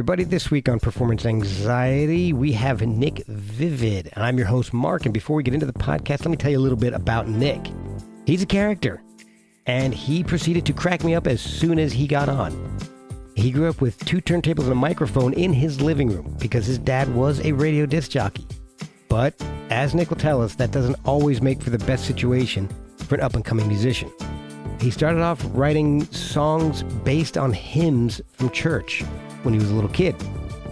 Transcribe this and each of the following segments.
everybody. This week on Performance Anxiety, we have Nick Vivid, and I'm your host, Mark. And before we get into the podcast, let me tell you a little bit about Nick. He's a character, and he proceeded to crack me up as soon as he got on. He grew up with 2 turntables and a microphone in his living room because his dad was a radio disc jockey. But, as Nick will tell us, that doesn't always make for the best situation for an up-and-coming musician. He started off writing songs based on hymns from church when he was a little kid.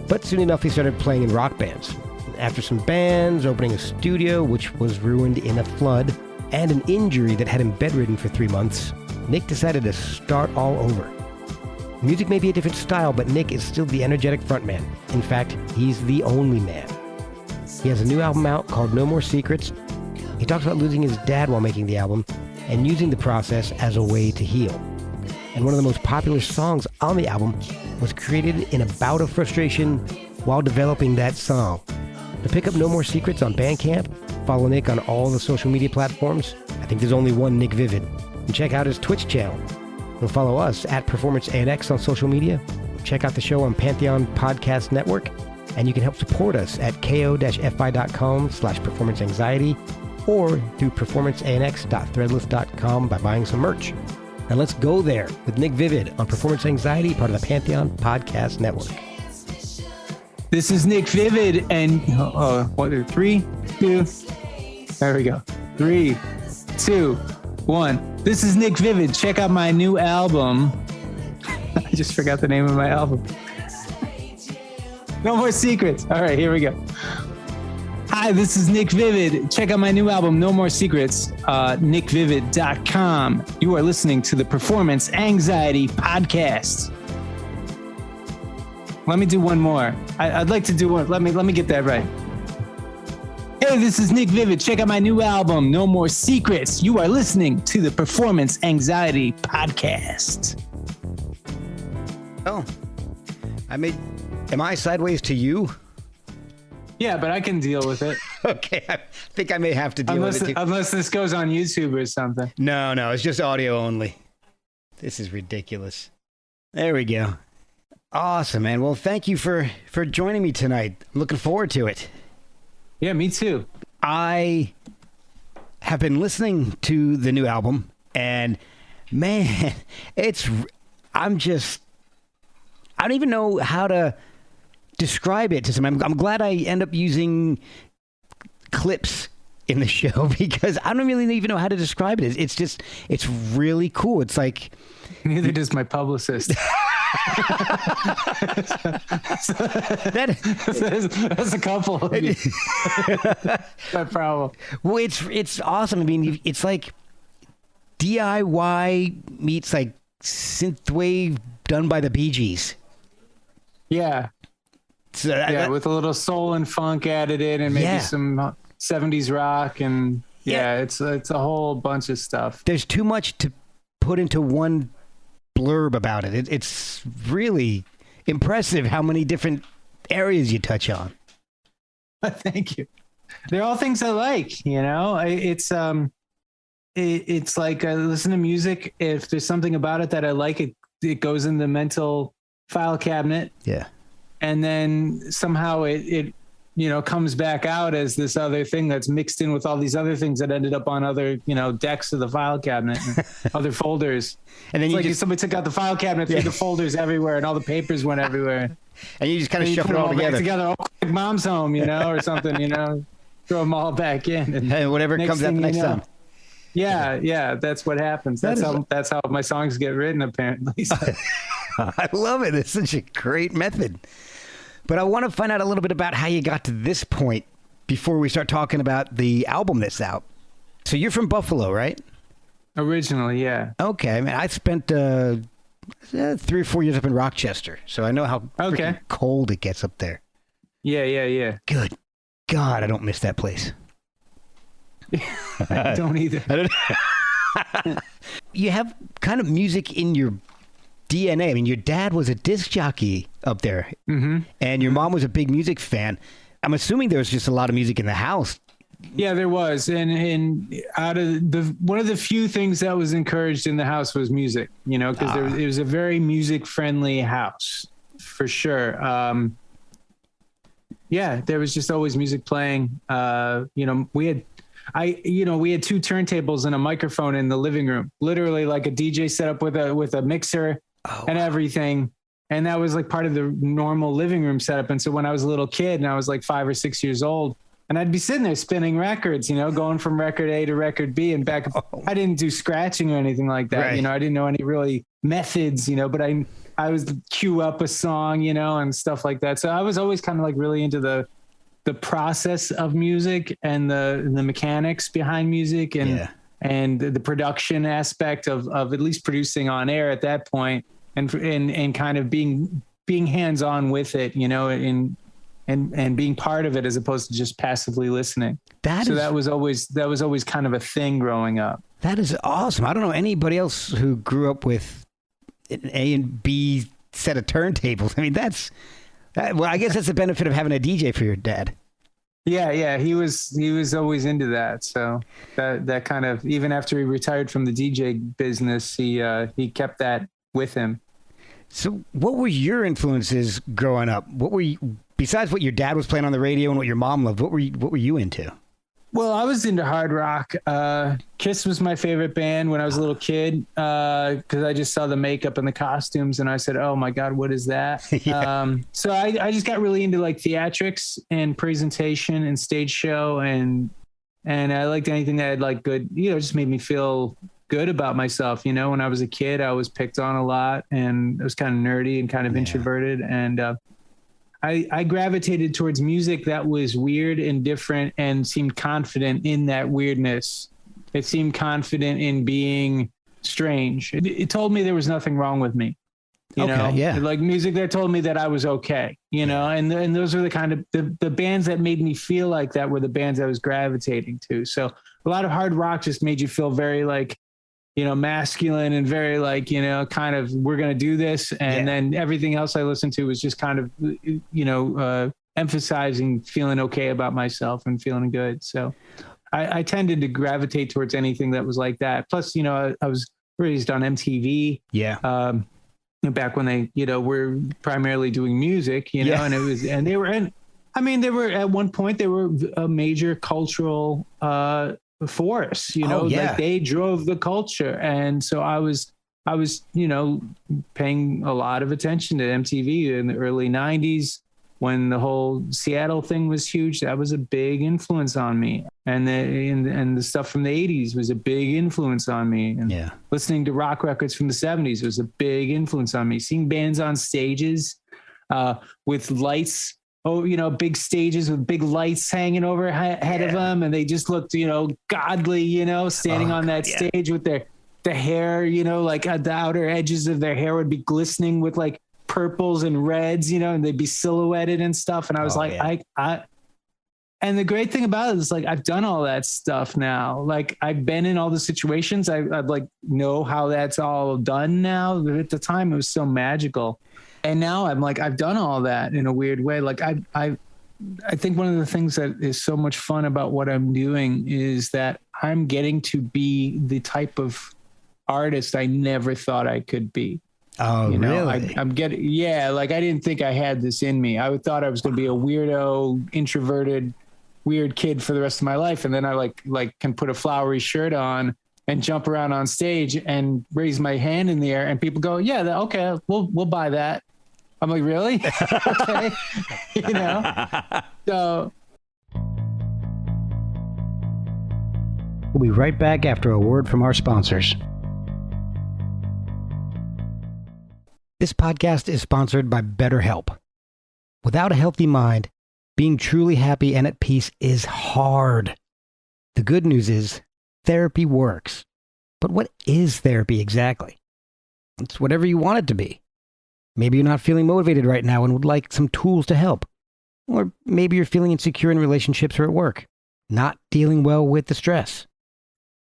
But soon enough, he started playing in rock bands. After some bands, opening a studio, which was ruined in a flood, and an injury that had him bedridden for 3 months, Nick decided to start all over. Music may be a different style, but Nick is still the energetic frontman. In fact, he's the only man. He has a new album out called No More Secrets. He talks about losing his dad while making the album and using the process as a way to heal. And one of the most popular songs on the album was created in a bout of frustration while developing that song. To pick up No More Secrets on Bandcamp, follow Nick on all the social media platforms. I think there's only one Nick Vivid. And check out his Twitch channel. And follow us at Performance ANX on social media. Check out the show on Pantheon Podcast Network. And you can help support us at ko-fi.com/performanceanxiety or through performanceanx.threadless.com by buying some merch. And let's go there with Nick Vivid on Performance Anxiety, part of the Pantheon Podcast Network. This is Nick Vivid, and 3, 2, there we go. 3, 2, 1. This is Nick Vivid. Check out my new album. I just forgot the name of my album. No More Secrets. All right, here we go. Hi, this is Nick Vivid. Check out my new album, No More Secrets, nickvivid.com. You are listening to the Performance Anxiety Podcast. Let me do one more. I'd like to do one. Let me get that right. Hey, this is Nick Vivid. Check out my new album, No More Secrets. You are listening to the Performance Anxiety Podcast. Oh, am I sideways to you? Yeah, but I can deal with it. Okay, I think I may have to deal with it too. Unless this goes on YouTube or something. No, it's just audio only. This is ridiculous. There we go. Awesome, man. Well, thank you for joining me tonight. I'm looking forward to it. Yeah, me too. I have been listening to the new album, and man, I don't even know how to describe it to someone. I'm glad I end up using clips in the show because I don't really even know how to describe it. It's really cool. It's like... Neither does my publicist. That's a couple of you. My problem. Well, it's awesome. I mean, it's like DIY meets like synthwave done by the Bee Gees. Yeah. So with a little soul and funk added in, and maybe some 70s rock, and it's a whole bunch of stuff. There's too much to put into one blurb about it. It's really impressive how many different areas you touch on. Thank you. They're all things I like, you know. It's like I listen to music. If there's something about it that I like, it goes in the mental file cabinet. Yeah. And then somehow it comes back out as this other thing that's mixed in with all these other things that ended up on other, decks of the file cabinet and other folders. And then somebody took out the file cabinet, threw the folders everywhere, and all the papers went everywhere. And you just kind of shuffle it all together. Oh, quick, mom's home, or something, throw them all back in. And whatever comes out next time. Yeah, that's what happens. That's how my songs get written, apparently. So. I love it. It's such a great method. But I want to find out a little bit about how you got to this point before we start talking about the album that's out. So you're from Buffalo, right? Originally, yeah. Okay. I mean, I spent 3 or 4 years up in Rochester, so I know how cold it gets up there. Yeah. Good God, I don't miss that place. I don't either. You have kind of music in your DNA. I mean, your dad was a disc jockey up there, and your mom was a big music fan. I'm assuming there was just a lot of music in the house. Yeah, there was, and out of one of the few things that was encouraged in the house was music. Because it was a very music friendly house. for sure. Yeah, there was just always music playing. We had two turntables and a microphone in the living room, literally like a DJ setup with a mixer and everything. And that was like part of the normal living room setup. And so when I was a little kid and I was like 5 or 6 years old, and I'd be sitting there spinning records, going from record A to record B and back. I didn't do scratching or anything like that. Right. I didn't know any really methods, but I was cue up a song, and stuff like that. So I was always kind of like really into the process of music and the mechanics behind music and the production aspect of at least producing on air at that point and kind of being hands-on with it, and being part of it as opposed to just passively listening. That was always kind of a thing growing up. That is awesome. I don't know anybody else who grew up with an A and B set of turntables. I mean, well, I guess that's the benefit of having a DJ for your dad. Yeah. He was always into that. So that kind of, even after he retired from the DJ business, he kept that with him. So what were your influences growing up? Besides what your dad was playing on the radio and what your mom loved, what were you into? Well, I was into hard rock. Kiss was my favorite band when I was a little kid, because I just saw the makeup and the costumes and I said, oh my God, what is that? Yeah. So I just got really into like theatrics and presentation and stage show. And I liked anything that had like good, just made me feel good about myself. When I was a kid, I was picked on a lot and I was kind of nerdy and kind of introverted. And I gravitated towards music that was weird and different and seemed confident in that weirdness. It seemed confident in being strange. It told me there was nothing wrong with me. You know, like music that told me that I was okay, and those are the kind of the bands that made me feel like that were the bands I was gravitating to. So a lot of hard rock just made you feel very like, masculine and very like, kind of, we're going to do this. And then everything else I listened to was just kind of, emphasizing feeling okay about myself and feeling good. So I tended to gravitate towards anything that was like that. Plus, I was raised on MTV. Yeah. Back when they, were primarily doing music, and they were at one point, they were a major cultural, force, like they drove the culture. And so I was, paying a lot of attention to MTV in the early 90s when the whole Seattle thing was huge. That was a big influence on me. And the stuff from the 80s was a big influence on me. And listening to rock records from the 70s was a big influence on me. Seeing bands on stages with lights, big stages with big lights hanging overhead of them. And they just looked, godly, standing on that stage with the hair, like the outer edges of their hair would be glistening with like purples and reds, and they'd be silhouetted and stuff. And I was and the great thing about it is like, I've done all that stuff now. Like I've been in all the situations. I've like know how that's all done now. But at the time it was so magical. And now I'm like, I've done all that in a weird way. Like I think one of the things that is so much fun about what I'm doing is that I'm getting to be the type of artist I never thought I could be. Oh, really? I'm getting, like I didn't think I had this in me. I thought I was going to be a weirdo, introverted, weird kid for the rest of my life. And then I like can put a flowery shirt on and jump around on stage and raise my hand in the air and people go, okay, we'll buy that. I'm like, really? Okay. So. We'll be right back after a word from our sponsors. This podcast is sponsored by BetterHelp. Without a healthy mind, being truly happy and at peace is hard. The good news is therapy works. But what is therapy exactly? It's whatever you want it to be. Maybe you're not feeling motivated right now and would like some tools to help. Or maybe you're feeling insecure in relationships or at work, not dealing well with the stress.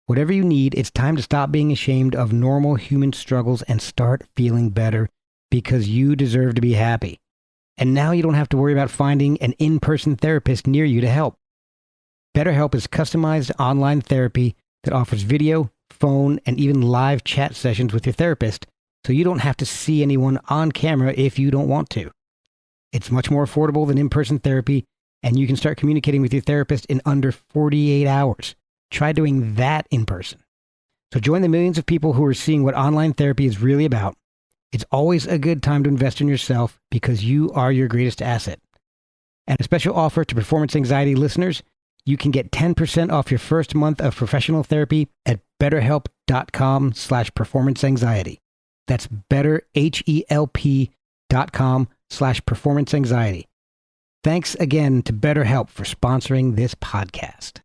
Whatever you need, it's time to stop being ashamed of normal human struggles and start feeling better because you deserve to be happy. And now you don't have to worry about finding an in-person therapist near you to help. BetterHelp is customized online therapy that offers video, phone, and even live chat sessions with your therapist so you don't have to see anyone on camera if you don't want to. It's much more affordable than in-person therapy, and you can start communicating with your therapist in under 48 hours. Try doing that in person. So join the millions of people who are seeing what online therapy is really about. It's always a good time to invest in yourself because you are your greatest asset. And a special offer to Performance Anxiety listeners, you can get 10% off your first month of professional therapy at betterhelp.com/performanceanxiety. That's betterhelp.com/performanceanxiety. Thanks again to BetterHelp for sponsoring this podcast.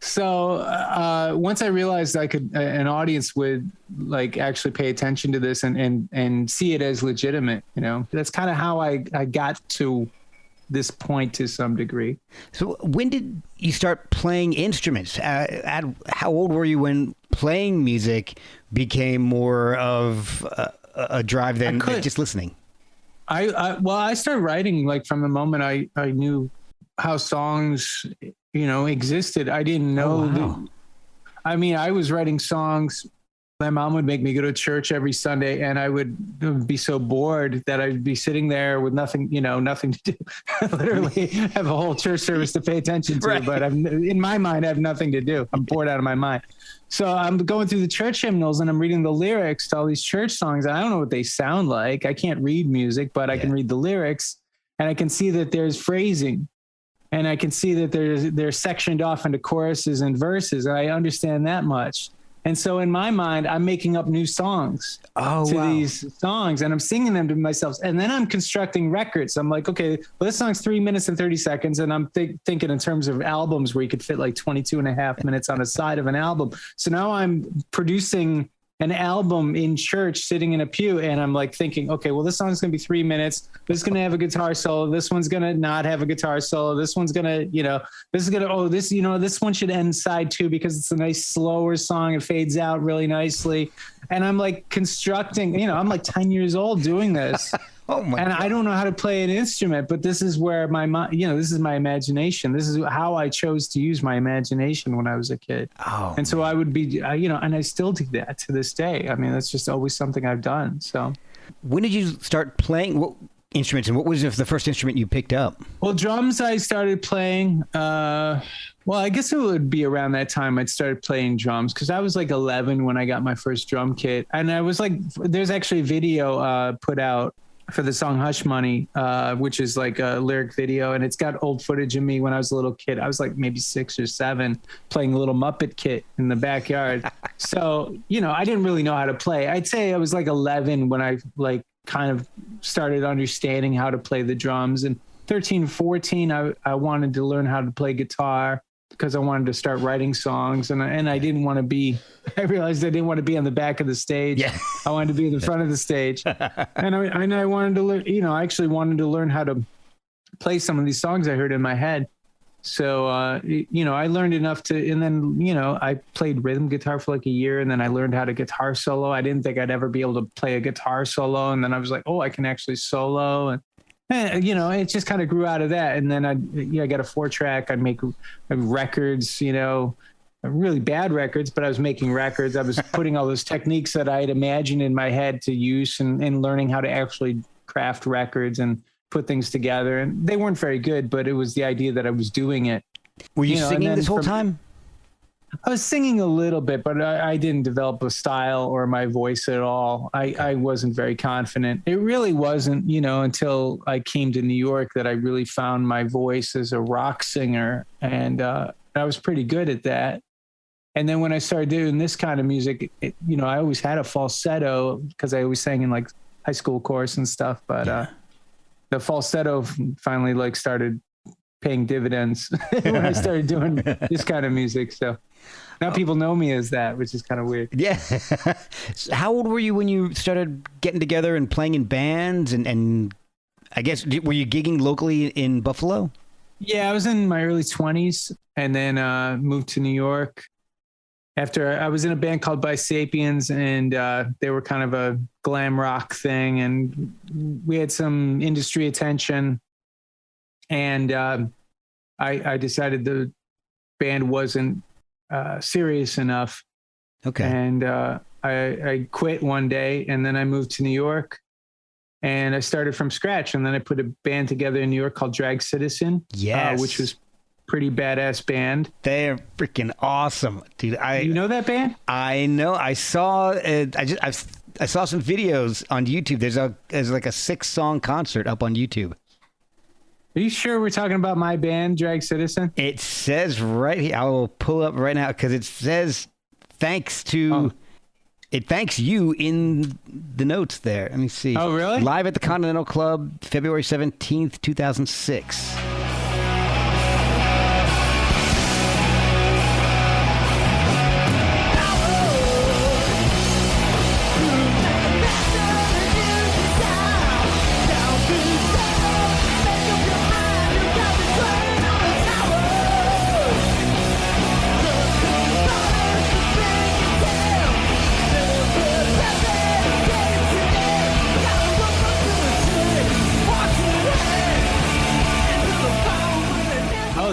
So once I realized I could, an audience would like actually pay attention to this and see it as legitimate, that's kind of how I got to this point to some degree. So when did you start playing instruments? How old were you when playing music became more of a drive than just listening? I started writing like from the moment I knew how songs, existed. I didn't know. I was writing songs. My mom would make me go to church every Sunday, and I would be so bored that I'd be sitting there with nothing to do. Literally have a whole church service to pay attention to, right. But in my mind, I have nothing to do. I'm bored out of my mind. So I'm going through the church hymnals and I'm reading the lyrics to all these church songs. And I don't know what they sound like. I can't read music, but I can read the lyrics, and I can see that there's phrasing. And I can see that they're sectioned off into choruses and verses. And I understand that much. And so in my mind, I'm making up new songs these songs, and I'm singing them to myself. And then I'm constructing records. I'm like, okay, well, this song's 3 minutes and 30 seconds. And I'm thinking in terms of albums where you could fit like 22 and a half minutes on a side of an album. So now I'm producing an album in church sitting in a pew, and I'm like thinking, okay, well, this song's gonna be 3 minutes. This is gonna have a guitar solo. This one's gonna not have a guitar solo. This one's gonna, this one should end side 2 because it's a nice slower song. It fades out really nicely. And I'm like constructing, I'm like 10 years old doing this. Oh my God. I don't know how to play an instrument, but this is where my mind, this is my imagination. This is how I chose to use my imagination when I was a kid. Oh, and so I would be, and I still do that to this day. I mean, that's just always something I've done. So when did you start playing? What instruments, and what was the first instrument you picked up? Well, drums I started playing. I guess it would be around that time I'd started playing drums, because I was like 11 when I got my first drum kit. And I was like, there's actually a video put out for the song Hush Money, which is like a lyric video. And it's got old footage of me when I was a little kid. I was like maybe 6 or 7 playing a little Muppet kit in the backyard. So, I didn't really know how to play. I'd say I was like 11 when I like kind of started understanding how to play the drums. And 13, 14, I wanted to learn how to play guitar because I wanted to start writing songs. And I didn't want to be, I realized I didn't want to be on the back of the stage. Yeah. I wanted to be in the front of the stage. And I wanted to learn, I actually wanted to learn how to play some of these songs I heard in my head. So, I learned enough to, and then, I played rhythm guitar for like a year, and then I learned how to guitar solo. I didn't think I'd ever be able to play a guitar solo. And then I was like, oh, I can actually solo. And it just kind of grew out of that. And then I got a 4-track. I'd make records, really bad records, but I was making records. I was putting all those techniques that I had imagined in my head to use and learning how to actually craft records and put things together. And they weren't very good, but it was the idea that I was doing it. Were you singing this whole time? I was singing a little bit, but I didn't develop a style or my voice at all. I wasn't very confident. It really wasn't, until I came to New York that I really found my voice as a rock singer. And I was pretty good at that. And then when I started doing this kind of music, I always had a falsetto because I always sang in like high school chorus and stuff. But the falsetto finally like started paying dividends when I started doing this kind of music. So now people know me as that, which is kind of weird. Yeah. So how old were you when you started getting together and playing in bands? And I guess, were you gigging locally in Buffalo? Yeah, I was in my early 20s and then moved to New York. After I was in a band called Bisapiens, and they were kind of a glam rock thing. And we had some industry attention. And I decided the band wasn't serious enough. Okay. And I quit one day, and then I moved to New York, and I started from scratch. And then I put a band together in New York called Drag Citizen, yes, which was pretty badass band. They're freaking awesome, dude. You know that band? I know. I saw it. I saw some videos on YouTube. There's like a 6-song concert up on YouTube. Are you sure we're talking about my band, Drag Citizen? It says right here. I will pull up right now because it says it thanks you in the notes there. Let me see. Oh, really? Live at the Continental Club, February 17th, 2006.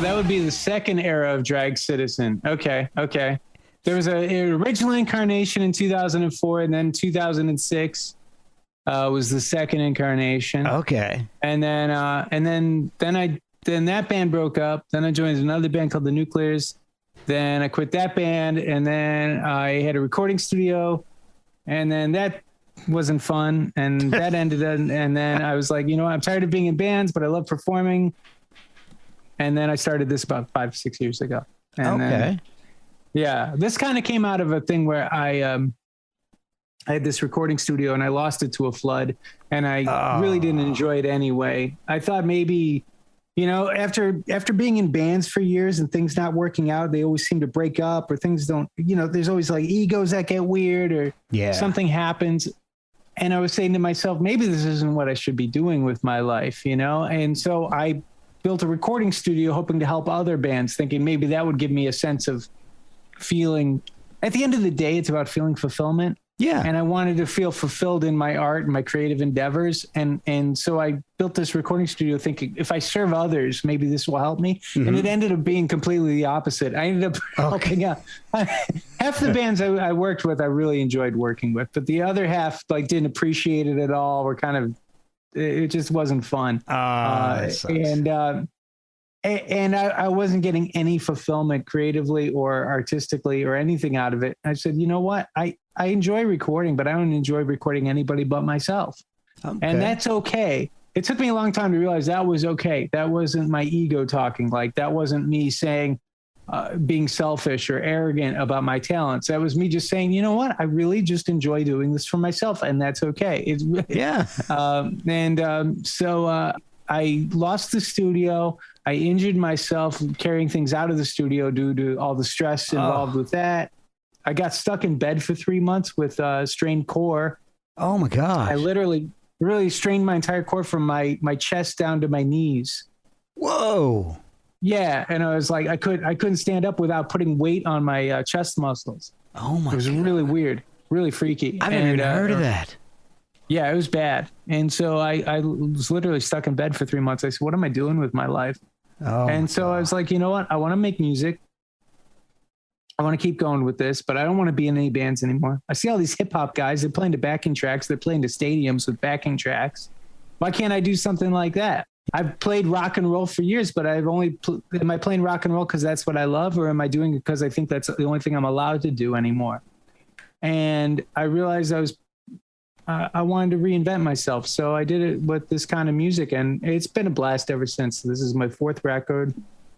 That would be the second era of Drag Citizen. Okay. There was an original incarnation in 2004, and then 2006 was the second incarnation. Okay. And then that band broke up. Then I joined another band called the Nuclears. Then I quit that band, and then I had a recording studio, and then that wasn't fun, and that ended. And then I was like, you know what? I'm tired of being in bands, but I love performing. And then I started this about 5-6 years ago. And then, this kind of came out of a thing where I had this recording studio and I lost it to a flood, and I really didn't enjoy it anyway. I thought maybe, after being in bands for years and things not working out, they always seem to break up, or things don't, there's always like egos that get weird, or something happens. And I was saying to myself, maybe this isn't what I should be doing with my life, And so I built a recording studio hoping to help other bands, thinking maybe that would give me a sense of feeling. At the end of the day, it's about feeling fulfillment. Yeah. And I wanted to feel fulfilled in my art and my creative endeavors. And so I built this recording studio thinking, if I serve others, maybe this will help me. Mm-hmm. And it ended up being completely the opposite. I ended up helping out. Half the bands I worked with, I really enjoyed working with, but the other half didn't appreciate it at all. Were kind of, it just wasn't fun. And I wasn't getting any fulfillment creatively or artistically or anything out of it. I said, you know what? I enjoy recording, but I don't enjoy recording anybody but myself. Okay. And that's okay. It took me a long time to realize that was okay. That wasn't my ego talking. That wasn't me saying, being selfish or arrogant about my talents. That was me just saying, you know what? I really just enjoy doing this for myself, and that's okay. It's So I lost the studio. I injured myself carrying things out of the studio due to all the stress involved with that. I got stuck in bed for 3 months with a strained core. Oh my gosh. I literally really strained my entire core from my chest down to my knees. Whoa. Yeah, and I was like, I couldn't stand up without putting weight on my chest muscles. Oh my! It was really weird, really freaky. I've never even heard of that. Yeah, it was bad. And so I was literally stuck in bed for 3 months. I said, what am I doing with my life? And so I was like, you know what? I want to make music. I want to keep going with this, but I don't want to be in any bands anymore. I see all these hip hop guys. They're playing to backing tracks. They're playing to stadiums with backing tracks. Why can't I do something like that? I've played rock and roll for years, but I've only, am I playing rock and roll because that's what I love, or am I doing it because I think that's the only thing I'm allowed to do anymore? And I realized I wanted to reinvent myself. So I did it with this kind of music, and it's been a blast ever since. This is my 4th record.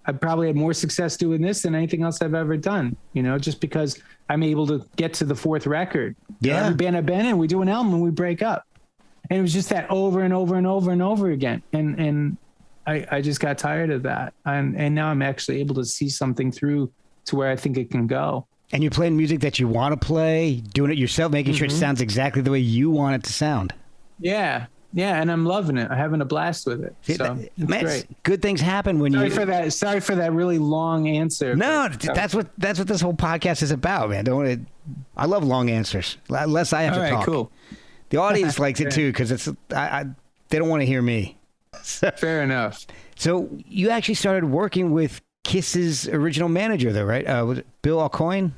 I probably had more success doing this than anything else I've ever done, just because I'm able to get to the 4th record. Yeah. Every band I've been in, we do an album and we break up. And it was just that over and over and over and over again. And I just got tired of that. And now I'm actually able to see something through to where I think it can go. And you're playing music that you want to play, doing it yourself, making sure it sounds exactly the way you want it to sound. Yeah. Yeah. And I'm loving it. I'm having a blast with it. So it's great. Good things happen when Sorry for that really long answer. No, that's what this whole podcast is about, man. I love long answers. Less I have to talk. All right, cool. The audience likes it too, because they don't want to hear me. Fair enough. So you actually started working with Kiss's original manager, though, right? Was it Bill Aucoin?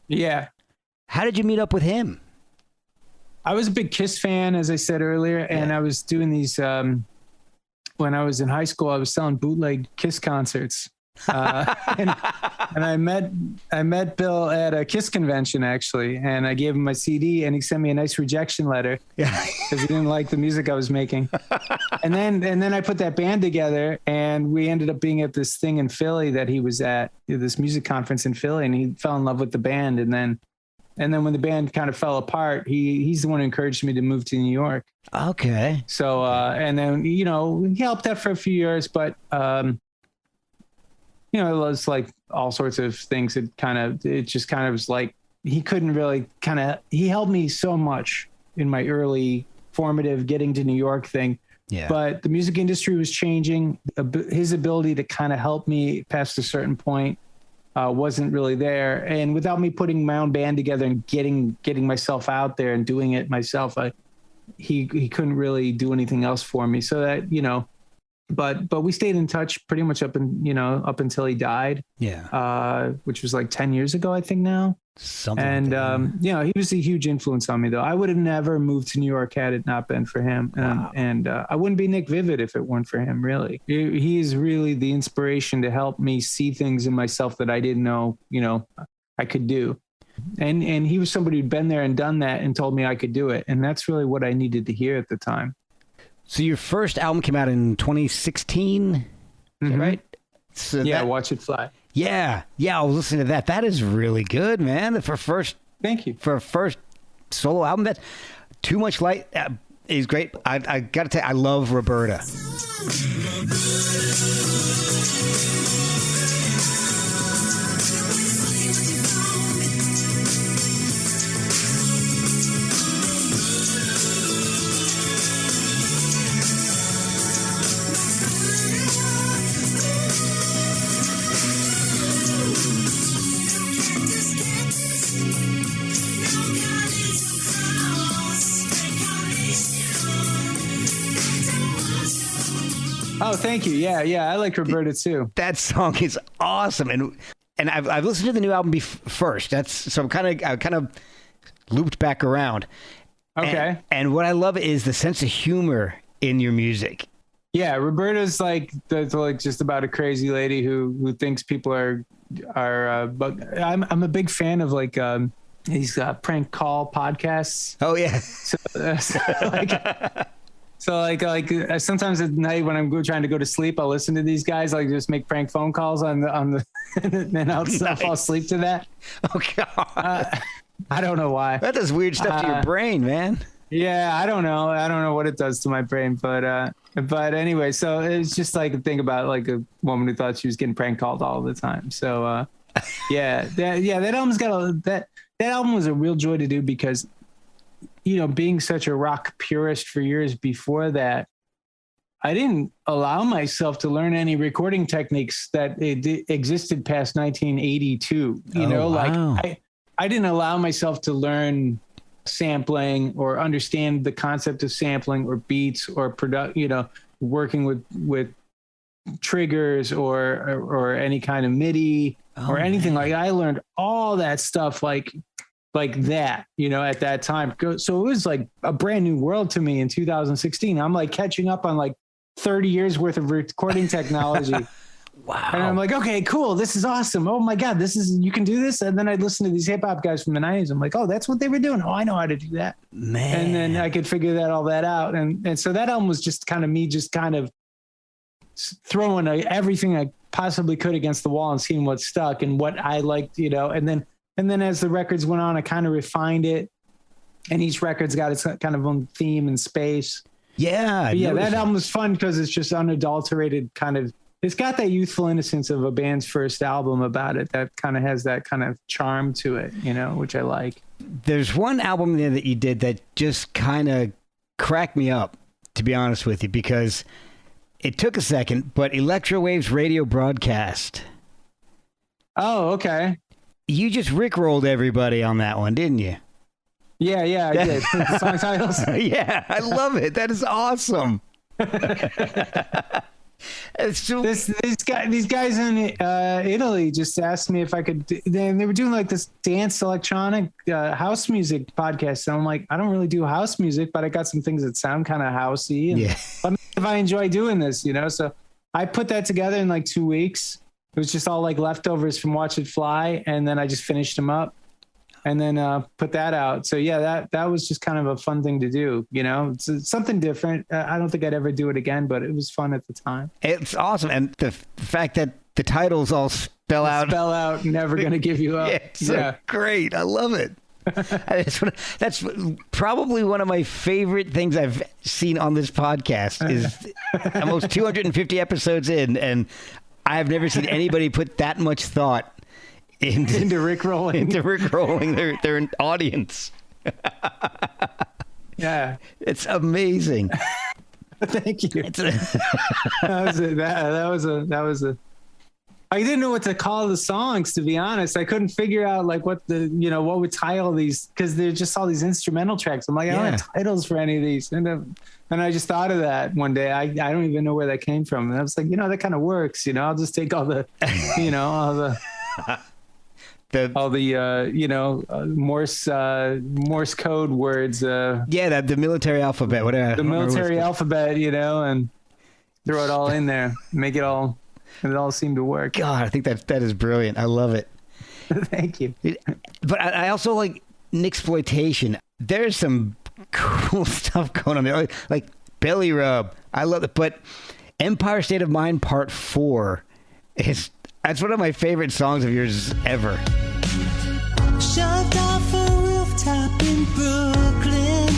Yeah. How did you meet up with him? I was a big Kiss fan, as I said earlier, and I was doing these when I was in high school. I was selling bootleg Kiss concerts, and I met Bill at a Kiss convention actually, and I gave him my CD, and he sent me a nice rejection letter because he didn't like the music I was making. and then I put that band together, and we ended up being at this thing in Philly that he was at, this music conference in Philly, and he fell in love with the band, and then when the band kind of fell apart, he's the one who encouraged me to move to New York. Okay. So, and then, he helped out for a few years, but, it was like all sorts of things. It just kind of was like, he couldn't really he helped me so much in my early formative getting to New York thing. Yeah. But the music industry was changing. His ability to kind of help me past a certain point wasn't really there. And without me putting my own band together and getting myself out there and doing it myself, he couldn't really do anything else for me. So that, but we stayed in touch pretty much up until he died. Yeah. Which was like 10 years ago, I think now. Something. And, like that, he was a huge influence on me though. I would have never moved to New York had it not been for him. Wow. And I wouldn't be Nick Vivid if it weren't for him, really. He is really the inspiration to help me see things in myself that I didn't know, I could do. And he was somebody who'd been there and done that and told me I could do it. And that's really what I needed to hear at the time. So your first album came out in 2016, right? So Watch It Fly. Yeah, I was listening to that. That is really good, man. Thank you. For a first solo album, that's Too Much Light is great. I got to tell you, I love Roberta. Oh, thank you. Yeah. I like Roberta too. That song is awesome, and I've listened to the new album first. So I kind of looped back around. Okay. And what I love is the sense of humor in your music. Yeah, Roberta's like just about a crazy lady who thinks people are. But I'm a big fan of like these prank call podcasts. Oh yeah. So sometimes at night when I'm trying to go to sleep, I'll listen to these guys, like just make prank phone calls on the and I'll fall asleep to that. Oh God. I don't know why. That does weird stuff to your brain, man. Yeah, I don't know what it does to my brain, but anyway, so it's just like a thing about like a woman who thought she was getting prank called all the time. So that album's got that album was a real joy to do because being such a rock purist for years before that, I didn't allow myself to learn any recording techniques that existed past 1982. Like I didn't allow myself to learn sampling or understand the concept of sampling or beats or working with triggers or any kind of MIDI or anything. Like I learned all that stuff like that, at that time. So it was like a brand new world to me in 2016. I'm like catching up on like 30 years worth of recording technology. Wow. And I'm like, okay, cool. This is awesome. Oh my God, you can do this. And then I'd listen to these hip hop guys from the 90s. I'm like, oh, that's what they were doing. Oh, I know how to do that. Man. And then I could figure all that out. And so that album was just kind of me just kind of throwing everything I possibly could against the wall and seeing what stuck and what I liked, and then as the records went on, I kind of refined it, and each record's got its kind of own theme and space. Yeah. That album was fun because it's just unadulterated kind of, it's got that youthful innocence of a band's first album about it that kind of has that kind of charm to it, which I like. There's one album there that you did that just kind of cracked me up, to be honest with you, because it took a second, but Electrowave's radio broadcast. Oh, okay. You just rickrolled everybody on that one, didn't you? Yeah, I did. Song titles. Yeah, I love it. That is awesome. These guys in Italy just asked me if I could. They were doing like this dance electronic house music podcast. And I'm like, I don't really do house music, but I got some things that sound kind of housey. And let me see if I enjoy doing this, So I put that together in like 2 weeks. It was just all like leftovers from Watch It Fly, and then I just finished them up. And then put that out. So yeah, that was just kind of a fun thing to do. It's something different. I don't think I'd ever do it again, but it was fun at the time. It's awesome, and the fact that the titles all spell out never gonna give you up. So great. I love it. That's probably one of my favorite things I've seen on this podcast. Is almost 250 episodes in, and I've never seen anybody put that much thought into Rickrolling their audience. Yeah, it's amazing. Thank you. That was a. I didn't know what to call the songs, to be honest. I couldn't figure out like what would title these, because they're just all these instrumental tracks. I'm like, I don't have titles for any of these, and I just thought of that one day. I don't even know where that came from, and I was like, that kind of works. I'll just take all the, all the. Morse code words. The military alphabet, whatever. The military alphabet, and throw it all in there, make it all seem to work. God, I think that is brilliant. I love it. Thank you. But I also like Nicksploitation. There's some cool stuff going on there, like Belly Rub. I love it. But Empire State of Mind Part 4 that's one of my favorite songs of yours ever. Shoved off a rooftop in Brooklyn,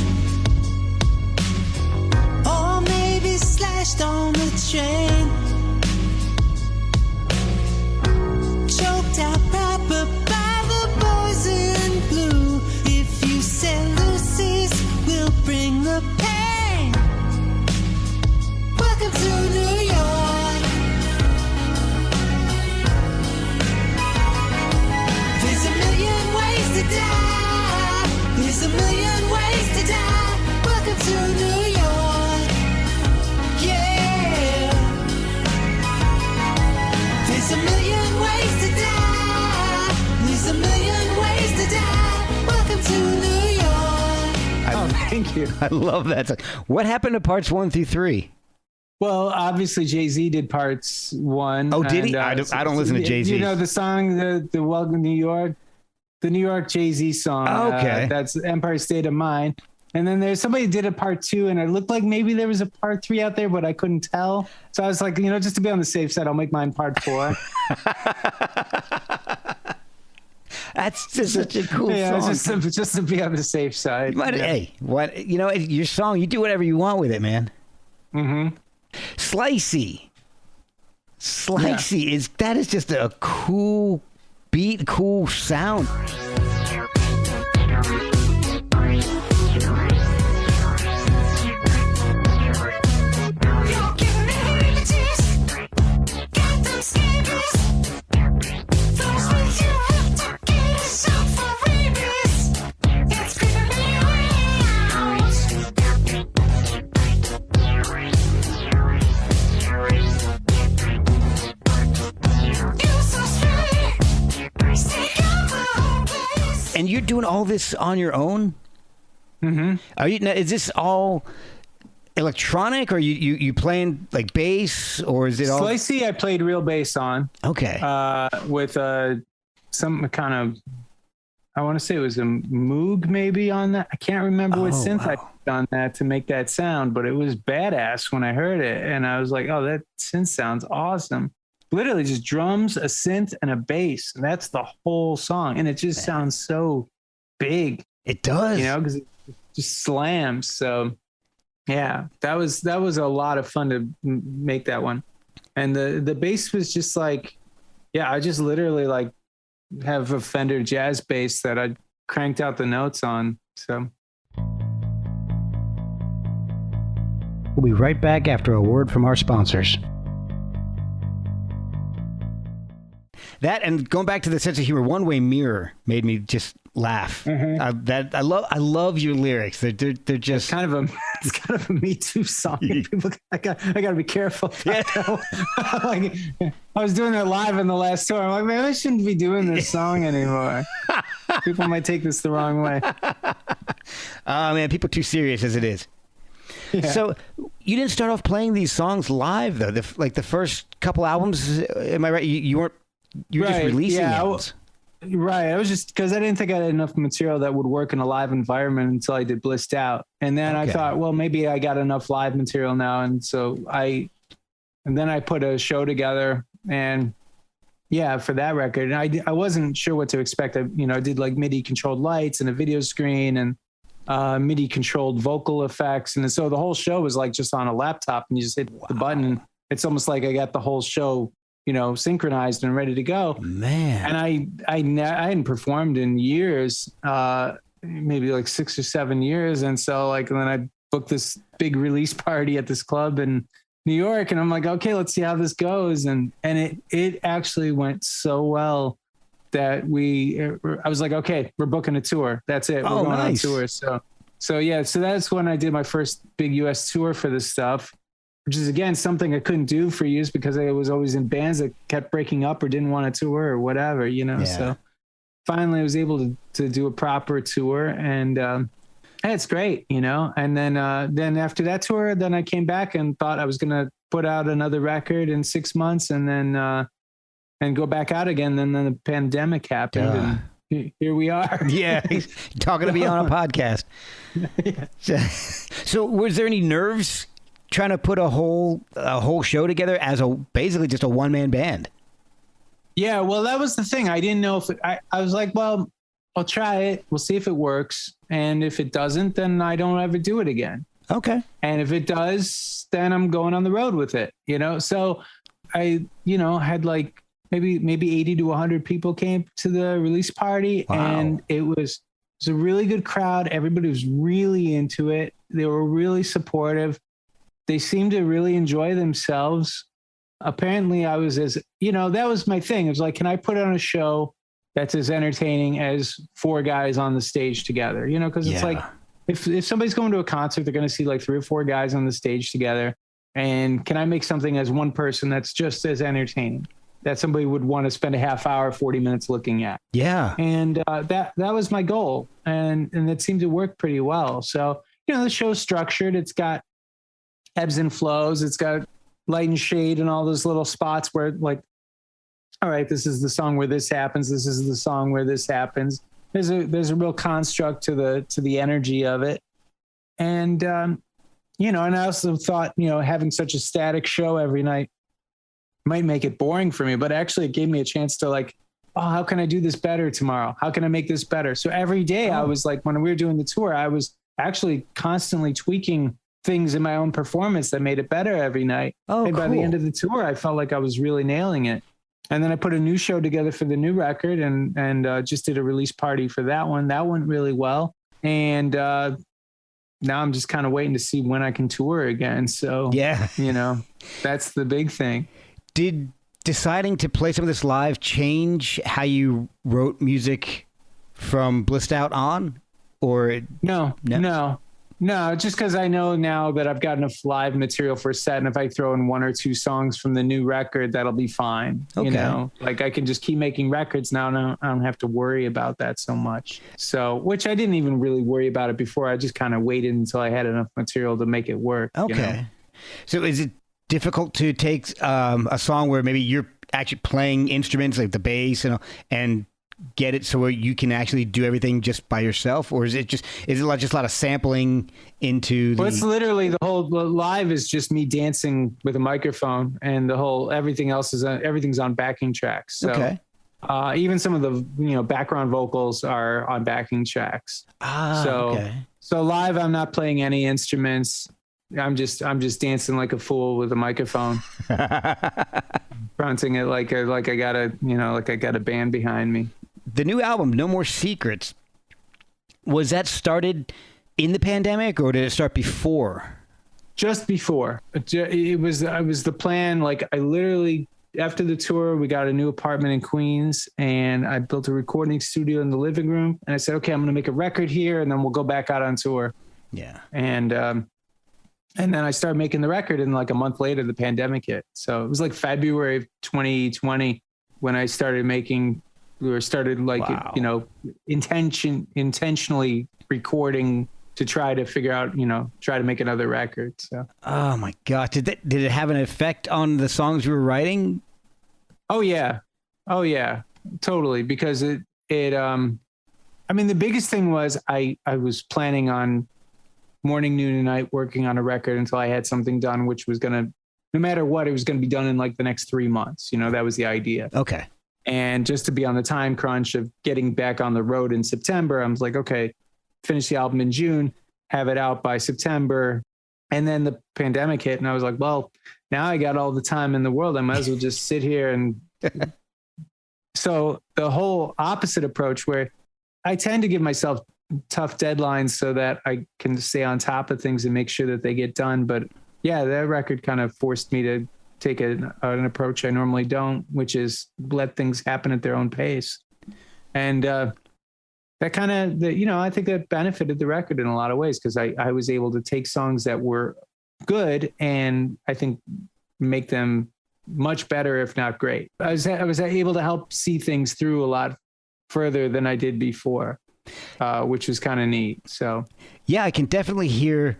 or maybe slashed on the train, choked out proper by the boys in blue. If you say Lucy's, we'll bring the pain. Welcome to New York. There's a million ways to die. There's a million ways to die. Welcome to New York. Yeah. There's a million ways to die. There's a million ways to die. Welcome to New York. Oh, thank you. I love that song. What happened to parts 1 through 3? Well, obviously Jay-Z did parts 1. Oh, did he? I don't listen to Jay-Z. The song, the Welcome New York, the New York Jay-Z song. Okay. That's Empire State of Mind. And then there's somebody did a part 2, and it looked like maybe there was a part 3 out there, but I couldn't tell. So I was like, just to be on the safe side, I'll make mine part 4. That's just such a cool song. Just to be on the safe side. Hey, your song, you do whatever you want with it, man. Mm-hmm. Slicey is just a cool beat, cool sound. And you're doing all this on your own? Mm-hmm. Is this all electronic, or you playing like bass, or is it all? Slicey, I played real bass on. Okay. With some kind of, I want to say it was a Moog maybe on that. I can't remember what synth I put on that to make that sound, but it was badass when I heard it, and I was like, oh, that synth sounds awesome. Literally just drums, a synth, and a bass. And that's the whole song. And it just sounds so big. It does. Because it just slams. So, yeah, that was a lot of fun to make that one. And the bass was just like, I just literally like have a Fender jazz bass that I cranked out the notes on. So. We'll be right back after a word from our sponsors. That and going back to the sense of humor, One Way Mirror made me just laugh. Mm-hmm. I love your lyrics. They're just it's kind of a Me Too song. People, I got to be careful. Yeah. Like, I was doing it live in the last tour. I'm like, man, I shouldn't be doing this song anymore. People might take this the wrong way. Oh man, people are too serious as it is. Yeah. So you didn't start off playing these songs live though. The first couple albums, am I right? You weren't. You were just releasing albums. Right. I was just because I didn't think I had enough material that would work in a live environment until I did Blissed Out. And then I thought, well, maybe I got enough live material now. And so then I put a show together and for that record. And I wasn't sure what to expect. I did like MIDI controlled lights and a video screen and MIDI controlled vocal effects. And so the whole show was like just on a laptop and you just hit the button. It's almost like I got the whole show synchronized and ready to go. Man. And I hadn't performed in years, maybe like 6 or 7 years. And so and then I booked this big release party at this club in New York. And I'm like, okay, let's see how this goes. And it actually went so well that I was like, okay, we're booking a tour. That's it. We're going on tour. So that's when I did my first big US tour for this stuff. Which is, again, something I couldn't do for years because I was always in bands that kept breaking up or didn't want to tour or whatever, Yeah. So finally I was able to do a proper tour and it's great, And then after that tour, then I came back and thought I was going to put out another record in 6 months and then and go back out again. Then the pandemic happened and here we are. Yeah, talking to me on a podcast. Yeah. So was there any nerves trying to put a whole show together as basically just a one-man band? Yeah, well, that was the thing. I didn't know if I was like, well, I'll try it. We'll see if it works. And if it doesn't, then I don't ever do it again. Okay. And if it does, then I'm going on the road with it, So I, had like maybe 80 to 100 people came to the release party. Wow. And it was a really good crowd. Everybody was really into it. They were really supportive. They seemed to really enjoy themselves. Apparently I was that was my thing. It was like, can I put on a show that's as entertaining as 4 guys on the stage together? Because it's like, if somebody's going to a concert, they're going to see like 3 or 4 guys on the stage together. And can I make something as one person that's just as entertaining that somebody would want to spend a half hour, 40 minutes looking at? Yeah. And that was my goal. And it seemed to work pretty well. So, the show's structured. It's got ebbs and flows. It's got light and shade and all those little spots where like, all right, this is the song where this happens. This is the song where this happens. There's a real construct to the energy of it. And, and I also thought, having such a static show every night might make it boring for me, but actually it gave me a chance to like, oh, how can I do this better tomorrow? How can I make this better? So every day I was like, when we were doing the tour, I was actually constantly tweaking things in my own performance that made it better every night. And by the end of the tour, I felt like I was really nailing it. And then I put a new show together for the new record and just did a release party for that one. That went really well. And now I'm just kind of waiting to see when I can tour again. So, that's the big thing. Did deciding to play some of this live change how you wrote music from Blissed Out on? Or No, just because I know now that I've got enough live material for a set, and if I throw in 1 or 2 songs from the new record, that'll be fine. Okay. Like I can just keep making records now, and I don't have to worry about that so much. So, which I didn't even really worry about it before. I just kind of waited until I had enough material to make it work. Okay. So is it difficult to take a song where maybe you're actually playing instruments like the bass and get it so where you can actually do everything just by yourself, or is it just a lot of sampling into the... Well, it's literally the live is just me dancing with a microphone, and everything's on backing tracks. So, okay. Even some of the background vocals are on backing tracks. Okay. So live I'm not playing any instruments. I'm just dancing like a fool with a microphone. Fronting it like I got a band behind me. The new album, No More Secrets, was that started in the pandemic or did it start before? Just before. It was the plan. Like I literally after the tour, we got a new apartment in Queens, and I built a recording studio in the living room. And I said, okay, I'm going to make a record here, and then we'll go back out on tour. Yeah. And then I started making the record, and like a month later, the pandemic hit. So it was like February of 2020 when I started Wow. you know, intentionally recording to try to figure out, you know, try to make another record. So. Oh my God. Did it have an effect on the songs you were writing? Oh yeah. Totally. Because I mean, the biggest thing was I was planning on morning, noon, and night working on a record until I had something done, which was no matter what, it was going to be done in like the next 3 months. You know, that was the idea. Okay. And just to be on the time crunch of getting back on the road in September, I was like, okay, finish the album in June, have it out by September. And then the pandemic hit, and I was like, well, now I got all the time in the world. I might as well just sit here. And so the whole opposite approach, where I tend to give myself tough deadlines so that I can stay on top of things and make sure that they get done. But yeah, that record kind of forced me to take an approach I normally don't, which is let things happen at their own pace. And that kind of, you know, I think that benefited the record in a lot of ways, because I was able to take songs that were good and I think make them much better, if not great. I was able to help see things through a lot further than I did before. Which was kind of neat. So, yeah, I can definitely hear.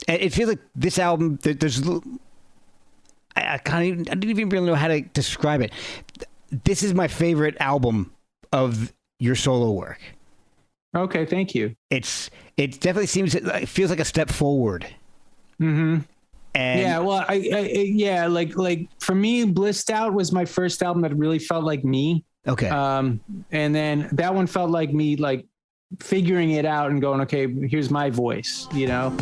It feels like this album. There's. I didn't even really know how to describe it. This is my favorite album of your solo work. Okay, thank you. It definitely it feels like a step forward. Mm-hmm. And yeah, well, yeah, like for me, Blissed Out was my first album that really felt like me. Okay. And then that one felt like me, like figuring it out and going, okay, here's my voice, you know?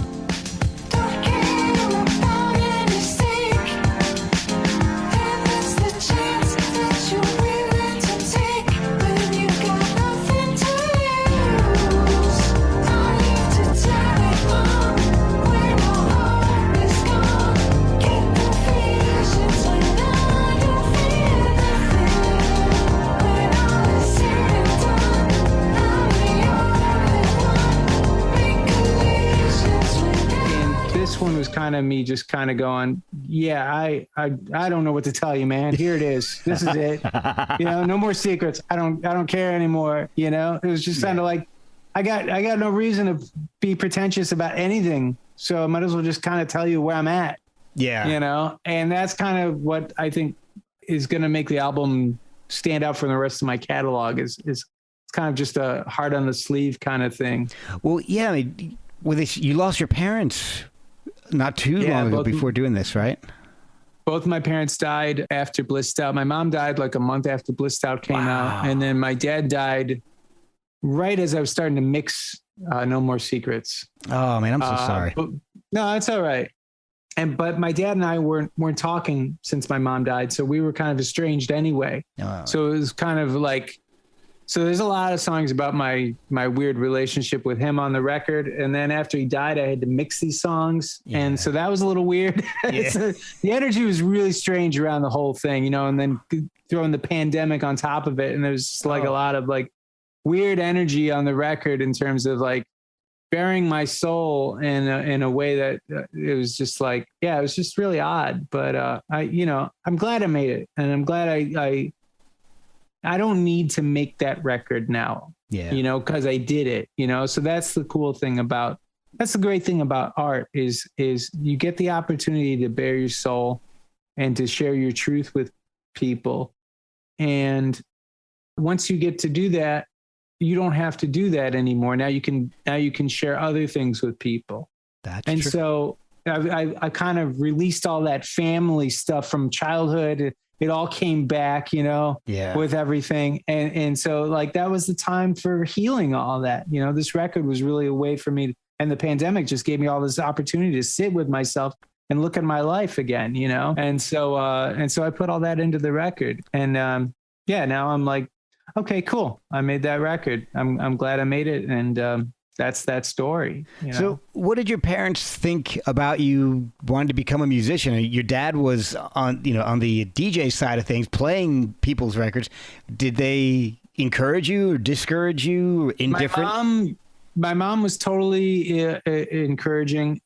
One was kind of me just kind of going, yeah, I don't know what to tell you, man. Here it is. This is it. You know, no more secrets. I don't care anymore. You know, it was just kind of like, I got no reason to be pretentious about anything. So I might as well just kind of tell you where I'm at. Yeah. You know, and that's kind of what I think is going to make the album stand out from the rest of my catalog is it's kind of just a heart on the sleeve kind of thing. Well, yeah. I mean, you lost your parents not too long ago before doing this, right? Both my parents died after Blissed Out. My mom died like a month after Blissed Out came out. And then my dad died right as I was starting to mix No More Secrets. Oh, man, I'm so sorry. No, it's all right. But my dad and I weren't talking since my mom died. So we were kind of estranged anyway. Oh. So it was kind of like, so there's a lot of songs about my weird relationship with him on the record. And then after he died, I had to mix these songs. Yeah. And so that was a little weird. Yeah. So the energy was really strange around the whole thing, you know, and then throwing the pandemic on top of it. And there was just like a lot of like weird energy on the record in terms of like bearing my soul in a way that it was just like, yeah, it was just really odd. But I'm glad I made it. And I'm glad I don't need to make that record now, you know, because I did it, you know. So that's the great thing about art is you get the opportunity to bare your soul and to share your truth with people. And once you get to do that, you don't have to do that anymore. Now you can share other things with people. That's true. So I kind of released all that family stuff from childhood. It all came back, you know, with everything. And so like, that was the time for healing all that, you know. This record was really a way for me, and the pandemic just gave me all this opportunity to sit with myself and look at my life again, you know? And so I put all that into the record, and now I'm like, okay, cool. I made that record. I'm glad I made it. And that's that story. You know? So what did your parents think about you wanting to become a musician? Your dad was on the DJ side of things, playing people's records. Did they encourage you or discourage you or indifferent? My mom was totally encouraging.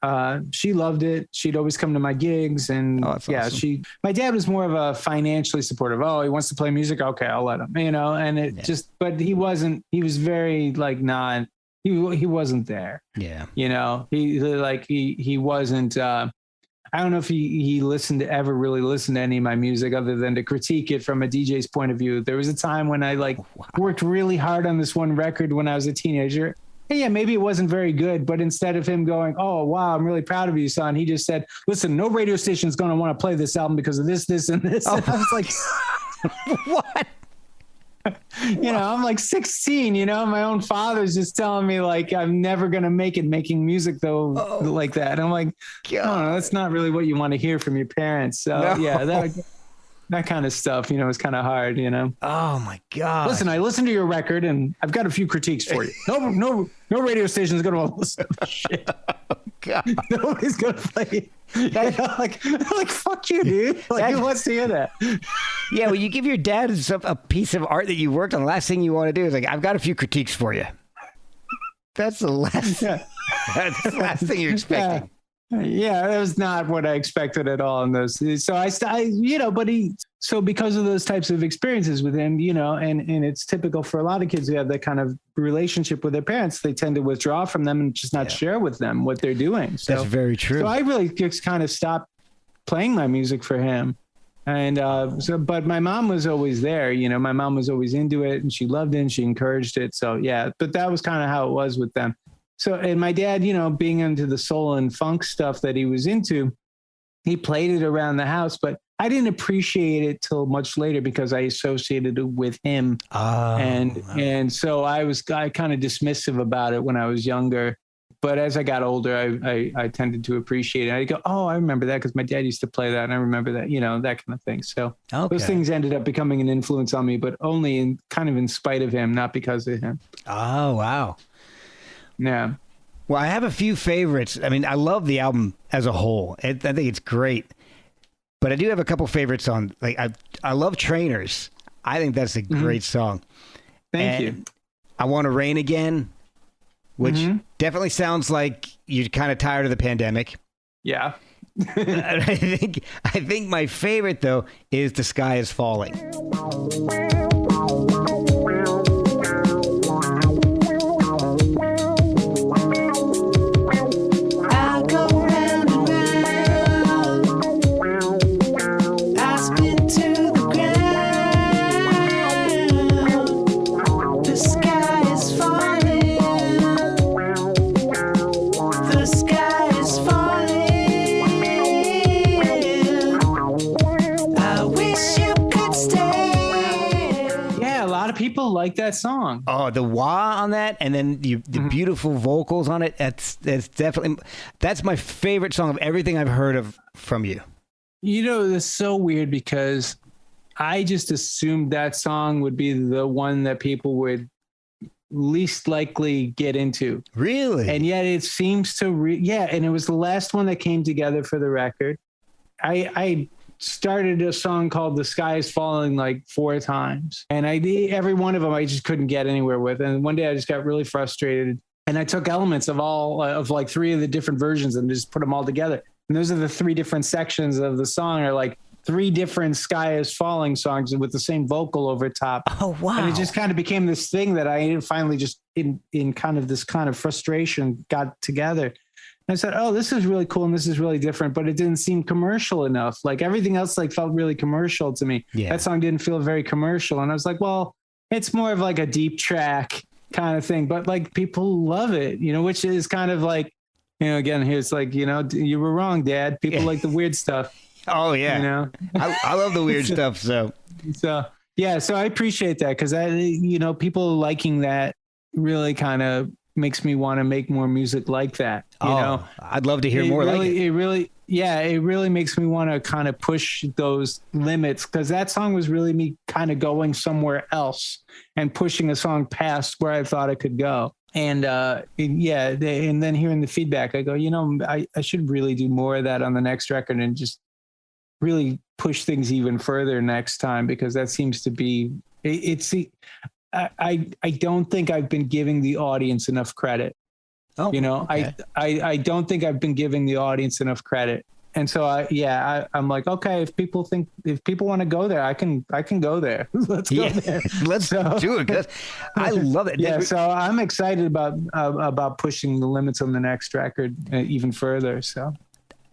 She loved it. She'd always come to my gigs, and awesome. My dad was more of a financially supportive. Oh, he wants to play music. Okay, I'll let him. And but he wasn't. He was very like not. He wasn't there. Yeah. He wasn't. I don't know if he ever really listened to any of my music other than to critique it from a DJ's point of view. There was a time when I worked really hard on this one record when I was a teenager. And yeah, maybe it wasn't very good, but instead of him going, "Oh, wow, I'm really proud of you, son," he just said, "Listen, no radio station's going to want to play this album because of this, this, and this." Oh. And I was like, what? I'm like 16, my own father's just telling me like, I'm never going to make it making music though, like that. And I'm like, no, that's not really what you want to hear from your parents. So yeah, that kind of stuff, is kind of hard, Oh my God. Listen, I listened to your record and I've got a few critiques for you. No radio station is going to listen to shit. Oh, God. Nobody's going to play it. Like fuck you, dude. Who wants to hear that? Yeah, when you give your dad a piece of art that you worked on, the last thing you want to do is like, I've got a few critiques for you. That's the last. That's the last thing you're expecting. Yeah, that was not what I expected at all in those. So because of those types of experiences with him, and it's typical for a lot of kids who have that kind of relationship with their parents, they tend to withdraw from them and just not share with them what they're doing. So, that's very true. So I really just kind of stopped playing my music for him. And but my mom was always there, my mom was always into it and she loved it and she encouraged it. So yeah, but that was kind of how it was with them. So, and my dad, being into the soul and funk stuff that he was into, he played it around the house, but I didn't appreciate it till much later because I associated it with him. And so I kind of dismissive about it when I was younger. But as I got older, I tended to appreciate it. I go, oh, I remember that because my dad used to play that. And I remember that, that kind of thing. So those things ended up becoming an influence on me, but only in spite of him, not because of him. Oh, wow. Yeah. Well, I have a few favorites. I mean, I love the album as a whole. I think it's great. But I do have a couple favorites on, I love Trainers. I think that's a great song. Thank you. I Want to Rain Again, which definitely sounds like you're kind of tired of the pandemic. Yeah. I think my favorite, though, is The Sky is Falling. Like that song. Oh, the wah on that, and then the beautiful vocals on it. That's my favorite song of everything I've heard of from you. It's so weird because I just assumed that song would be the one that people would least likely get into. Really? And yet it seems to and it was the last one that came together for the record. I started a song called The Sky is Falling like 4 times. And every one of them I just couldn't get anywhere with. And one day I just got really frustrated. And I took elements of like 3 of the different versions and just put them all together. And those are the 3 different sections of the song are like 3 different Sky is Falling songs with the same vocal over top. Oh, wow. And it just kind of became this thing that I finally just in kind of this kind of frustration got together. And I said, oh, this is really cool and this is really different, but it didn't seem commercial enough. Like everything else felt really commercial to me. Yeah. That song didn't feel very commercial. And I was like, well, it's more of like a deep track kind of thing, but like people love it, which is kind of like, again, here's like, you were wrong, Dad. People like the weird stuff. Oh yeah. I love the weird stuff. So yeah. So I appreciate that. Cause people liking that really kind of makes me want to make more music like that. I'd love to hear more like it. It really makes me want to kind of push those limits because that song was really me kind of going somewhere else and pushing a song past where I thought it could go. And and then hearing the feedback, I go, I should really do more of that on the next record and just really push things even further next time, because that seems to be I don't think I've been giving the audience enough credit. Oh, okay. I don't think I've been giving the audience enough credit. And so I'm like, okay, if people want to go there, I can go there. Let's go there. Let's do it. 'Cause I love it. Yeah. So I'm excited about pushing the limits on the next record even further. So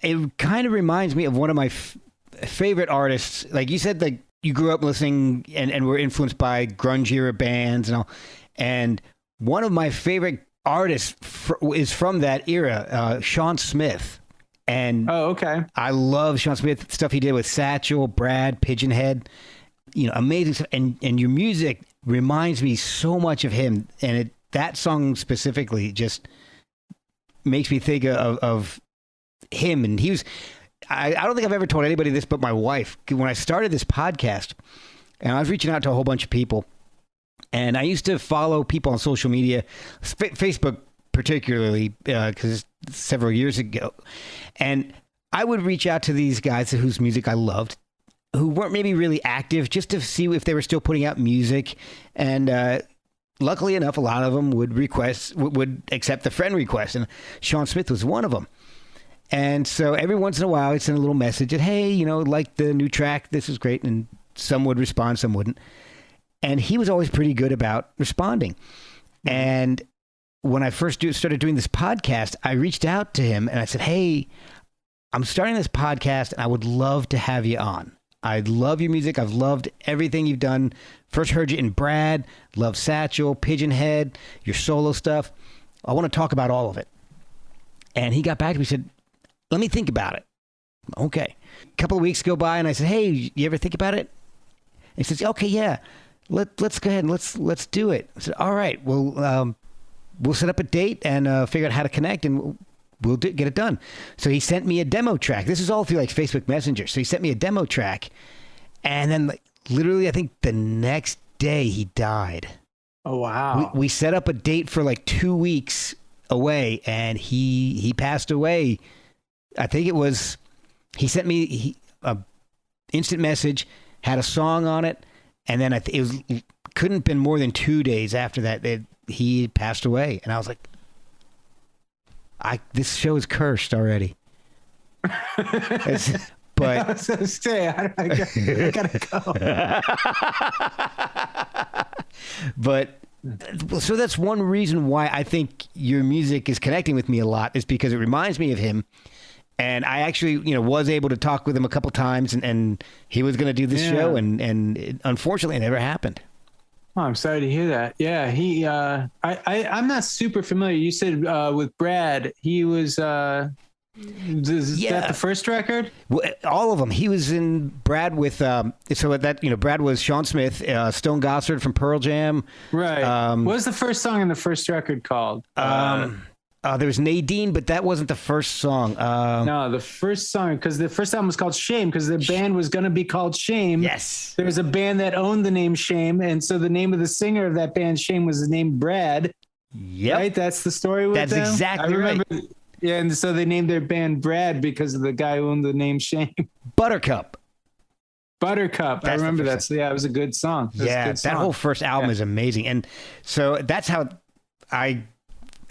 it kind of reminds me of one of my favorite artists. Like you said, like you grew up listening and were influenced by grunge era bands and all. And one of my favorite artists is from that era, Sean Smith. And okay. I love Sean Smith, stuff he did with Satchel, Brad, Pigeonhead, amazing stuff. And your music reminds me so much of him. And that song specifically just makes me think of him. And he was, I don't think I've ever told anybody this but my wife. When I started this podcast, and I was reaching out to a whole bunch of people, and I used to follow people on social media, Facebook particularly, because several years ago. And I would reach out to these guys whose music I loved, who weren't maybe really active, just to see if they were still putting out music. And luckily enough, a lot of them would accept the friend request. And Sean Smith was one of them. And so every once in a while, I'd send a little message that, hey, like the new track, this is great. And some would respond, some wouldn't. And he was always pretty good about responding. And when I first started doing this podcast, I reached out to him and I said, hey, I'm starting this podcast and I would love to have you on. I love your music. I've loved everything you've done. First heard you in Brad, love Satchel, Pigeonhead, your solo stuff. I want to talk about all of it. And he got back to me and said, let me think about it. Okay. A couple of weeks go by and I said, hey, you ever think about it? And he says, okay, yeah, let's go ahead and let's do it. I said, all right, well, we'll set up a date and figure out how to connect, and we'll get it done. So he sent me a demo track. This is all through like Facebook Messenger. So he sent me a demo track, and then literally, I think the next day he died. Oh wow! We set up a date for like 2 weeks away, and he passed away. I think it was he sent me a instant message, had a song on it, and then it couldn't have been more than 2 days after that he passed away. And I was like, this show is cursed already. But I was gonna say, I gotta go. But so that's one reason why I think your music is connecting with me a lot, is because it reminds me of him. And I actually, was able to talk with him a couple times, and he was going to do this show, and it, unfortunately, it never happened. Oh, I'm sorry to hear that. Yeah, I'm not super familiar. You said with Brad, he was. Is that the first record? Well, all of them. He was in Brad with. Brad was Sean Smith, Stone Gossard from Pearl Jam. Right. What was the first song in the first record called? There was Nadine, but that wasn't the first song. No, the first song, because the first album was called Shame, because the band was going to be called Shame. Yes. There was a band that owned the name Shame, and so the name of the singer of that band, Shame, was the name Brad. Yep. Right? That's the story with them? That's exactly right. Yeah, and so they named their band Brad because of the guy who owned the name Shame. Buttercup. I remember that. So, it was a good song. That whole first album is amazing. And so that's how I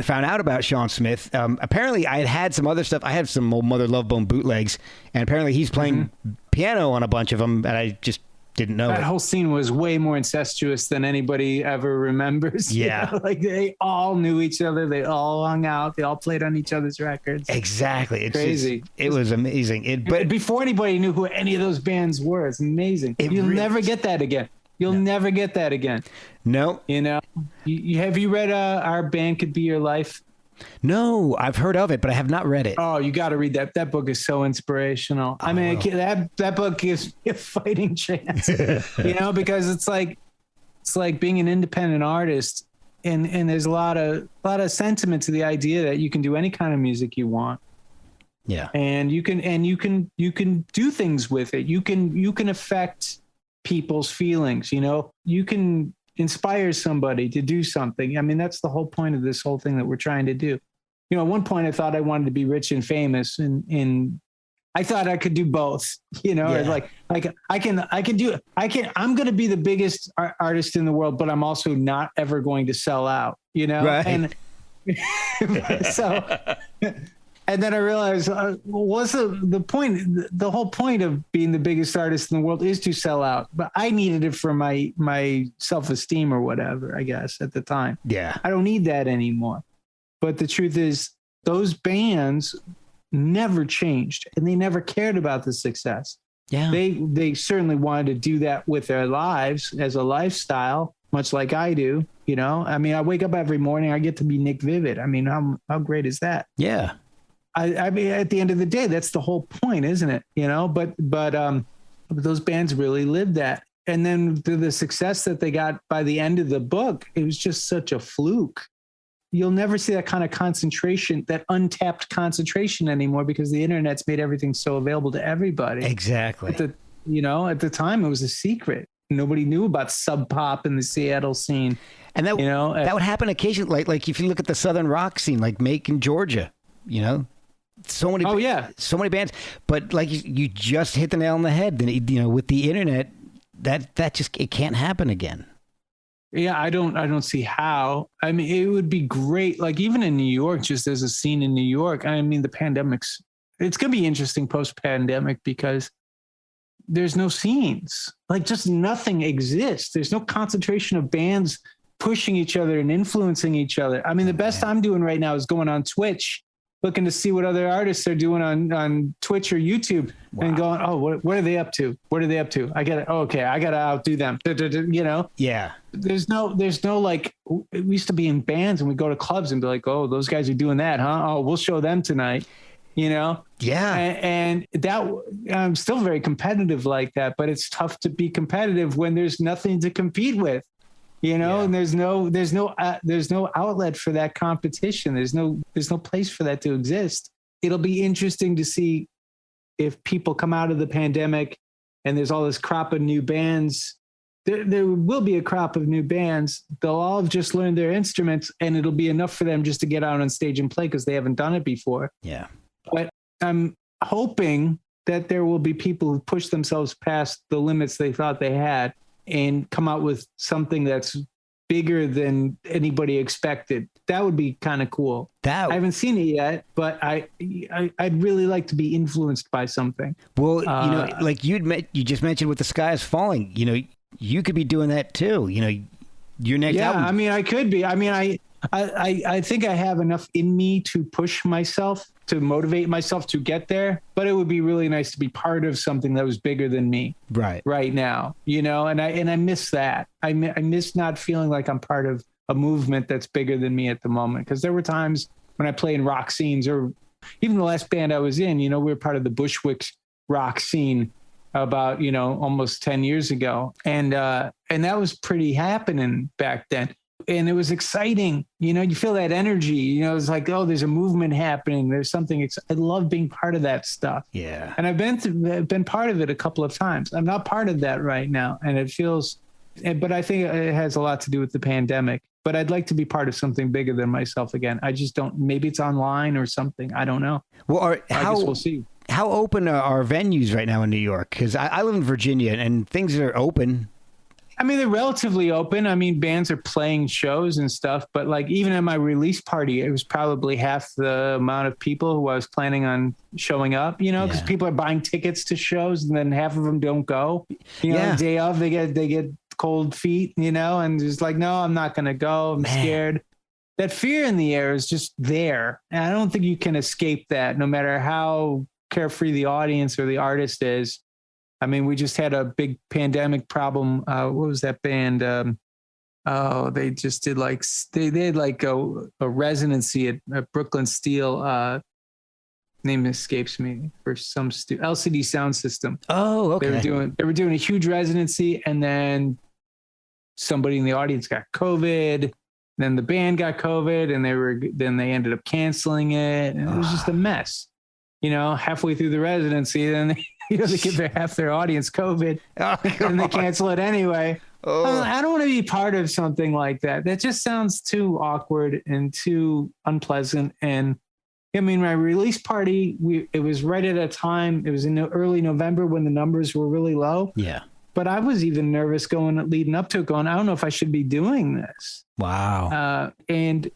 found out about Sean Smith. Apparently, I had some other stuff. I had some old Mother Love Bone bootlegs, and apparently he's playing piano on a bunch of them, and I just didn't know. That whole scene was way more incestuous than anybody ever remembers. Yeah. Like they all knew each other. They all hung out. They all played on each other's records. Exactly. It's crazy. It was amazing. But before anybody knew who any of those bands were, it's amazing. You'll never get that again. You'll never get that again. No. Have you read Our Band Could Be Your Life? No, I've heard of it, but I have not read it. Oh, you got to read that. That book is so inspirational. I mean, that book gives me a fighting chance, because it's like being an independent artist, and there's a lot of sentiment to the idea that you can do any kind of music you want. Yeah. And you can do things with it. You can affect people's feelings. You can inspires somebody to do something. I mean, that's the whole point of this whole thing that we're trying to do. You know, at one point I thought I wanted to be rich and famous, and I thought I could do both, you know, I'm going to be the biggest artist in the world, but I'm also not ever going to sell out, you know? Right. And so, and then I realized what's the point? The whole point of being the biggest artist in the world is to sell out, but I needed it for my self-esteem or whatever, I guess at the time. Yeah. I don't need that anymore. But the truth is those bands never changed, and they never cared about the success. Yeah. They certainly wanted to do that with their lives as a lifestyle, much like I do, you know? I mean, I wake up every morning, I get to be Nick Vivid. I mean, how great is that? Yeah. I mean, at the end of the day, that's the whole point, isn't it? You know, but those bands really lived that. And then the success that they got by the end of the book, it was just such a fluke. You'll never see that kind of concentration, that untapped concentration anymore, because the internet's made everything so available to everybody. Exactly. At the time, it was a secret. Nobody knew about Sub Pop in the Seattle scene. And that, you know, that would happen occasionally. Like if you look at the Southern rock scene, like Macon, Georgia, you know, so many bands. But like you just hit the nail on the head. Then, you know, with the internet, that just, it can't happen again. Yeah, I don't see how. I mean, it would be great. Like even in New York, just as a scene in New York, I mean, it's going to be interesting post-pandemic because there's no scenes. Like just nothing exists. There's no concentration of bands pushing each other and influencing each other. I mean, the best I'm doing right now is going on Twitch, looking to see what other artists are doing on Twitch or YouTube. Wow. And going, oh, what are they up to? What are they up to? I gotta outdo them. You know? Yeah. There's no like, we used to be in bands and we go to clubs and be like, oh, those guys are doing that, huh? Oh, we'll show them tonight. You know? Yeah. And that, I'm still very competitive like that, but it's tough to be competitive when there's nothing to compete with. You know, yeah. And there's no outlet for that competition. There's no place for that to exist. It'll be interesting to see if people come out of the pandemic and there's all this crop of new bands. There will be a crop of new bands. They'll all have just learned their instruments, and it'll be enough for them just to get out on stage and play because they haven't done it before. Yeah. But I'm hoping that there will be people who push themselves past the limits they thought they had and come out with something that's bigger than anybody expected. That would be kind of cool. I haven't seen it yet, but I'd really like to be influenced by something. Well, you know, like you just mentioned with The Sky Is Falling, you know, you could be doing that too. You know, your next album. I mean, I could be. I mean, I think I have enough in me to push myself, to motivate myself to get there, but it would be really nice to be part of something that was bigger than me right now, you know, and I miss that. I miss not feeling like I'm part of a movement that's bigger than me at the moment. Because there were times when I play in rock scenes, or even the last band I was in, you know, we were part of the Bushwick rock scene about, you know, almost 10 years ago. And that was pretty happening back then. And it was exciting. You know, you feel that energy, you know, it's like, oh, there's a movement happening. There's something. I love being part of that stuff. Yeah. And I've been part of it a couple of times. I'm not part of that right now. And it feels, but I think it has a lot to do with the pandemic. But I'd like to be part of something bigger than myself again. I just don't, maybe it's online or something. I don't know. Well, I guess we'll see. How open are venues right now in New York? Because I live in Virginia and things are open. I mean, they're relatively open. I mean, bands are playing shows and stuff, but like even at my release party, it was probably half the amount of people who I was planning on showing up, you know, because people are buying tickets to shows and then half of them don't go. You know, the day of, they get cold feet, you know, and just like, no, I'm not going to go. I'm scared. That fear in the air is just there. And I don't think you can escape that, no matter how carefree the audience or the artist is. I mean, we just had a big pandemic problem. What was that band? They just did like, they had like a residency at Brooklyn Steel. Name escapes me, for some LCD Sound System. Oh, okay. They were doing a huge residency, and then somebody in the audience got COVID. Then the band got COVID, and then they ended up canceling it, and it was just a mess. You know, halfway through the residency, then they give half their audience COVID, and they cancel it anyway. I don't want to be part of something like that. That just sounds too awkward and too unpleasant. And I mean, my release party, it was right at a time, it was in early November when the numbers were really low. Yeah. But I was even nervous leading up to it, going, I don't know if I should be doing this. Wow. And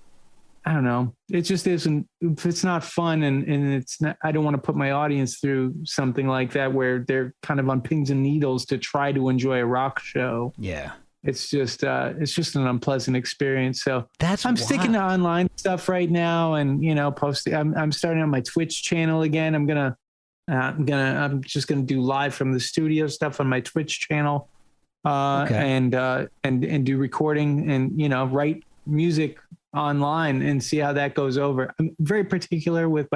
I don't know. It just isn't, if it's not fun and it's not, I don't want to put my audience through something like that where they're kind of on pins and needles to try to enjoy a rock show. Yeah. It's just an unpleasant experience. So I'm That's sticking to online stuff right now and, posting. I'm starting on my Twitch channel again. I'm just going to do live from the studio stuff on my Twitch channel, and do recording and, write music online and see how that goes over. I'm very particular with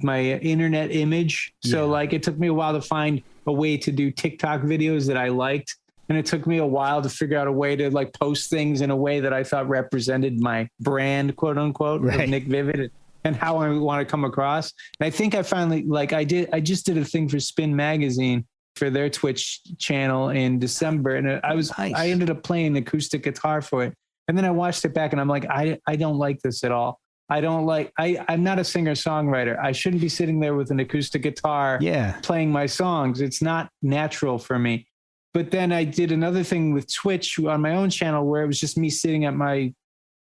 my internet image. So like it took me a while to find a way to do TikTok videos that I liked. And it took me a while to figure out a way to like post things in a way that I thought represented my brand, quote unquote, of Nick Vivid and how I want to come across. And I think I finally, I just did a thing for Spin Magazine for their Twitch channel in December. And I ended up playing acoustic guitar for it. And then I watched it back and I'm like, I don't like this at all. I'm not a singer-songwriter. I shouldn't be sitting there with an acoustic guitar playing my songs. It's not natural for me. But then I did another thing with Twitch on my own channel where it was just me sitting at my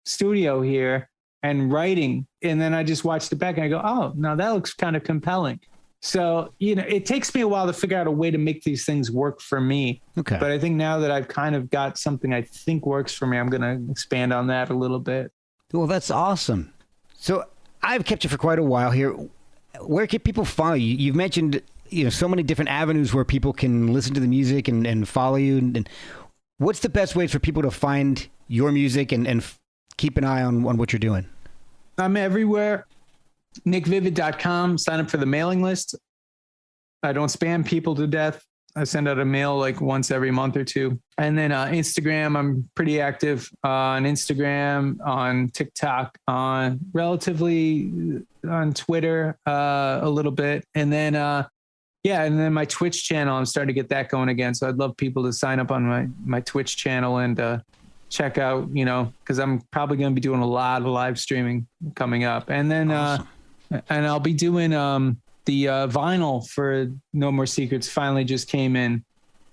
studio here and writing. And then I just watched it back and I go, oh, now that looks kind of compelling. So, it takes me a while to figure out a way to make these things work for me. Okay. But I think now that I've kind of got something I think works for me, I'm going to expand on that a little bit. Well, that's awesome. So I've kept you for quite a while here. Where can people follow you? You've mentioned, so many different avenues where people can listen to the music and follow you. And what's the best way for people to find your music and keep an eye on what you're doing? I'm everywhere. nickvivid.com. Sign up for the mailing list. I don't spam people to death. I send out a mail like once every month or two. And then Instagram, I'm pretty active on Instagram, on TikTok, on Twitter a little bit. And then, and then my Twitch channel, I'm starting to get that going again. So I'd love people to sign up on my Twitch channel and check out, because I'm probably going to be doing a lot of live streaming coming up. And then awesome. And I'll be doing the vinyl for No More Secrets finally just came in,